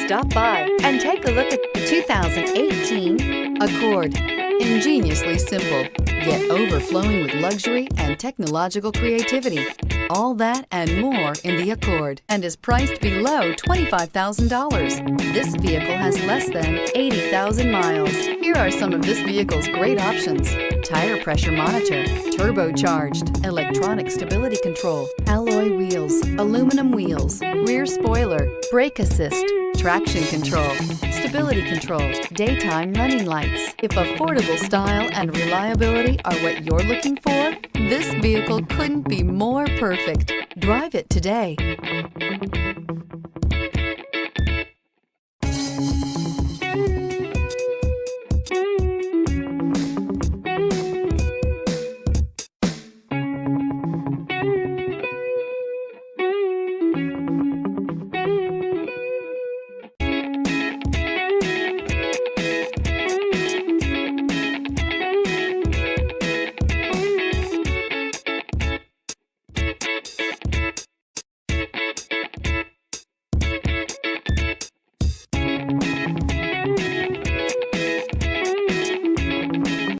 Stop by and take a look at the 2018 Accord. Ingeniously simple, yet overflowing with luxury and technological creativity. All that and more in the Accord, and is priced below $25,000. This vehicle has less than 80,000 miles. Here are some of this vehicle's great options: tire pressure monitor, turbocharged, electronic stability control, alloy wheels, aluminum wheels, rear spoiler, brake assist, traction control, stability control, daytime running lights. If affordable style and reliability are what you're looking for, this vehicle couldn't be more perfect. Drive it today.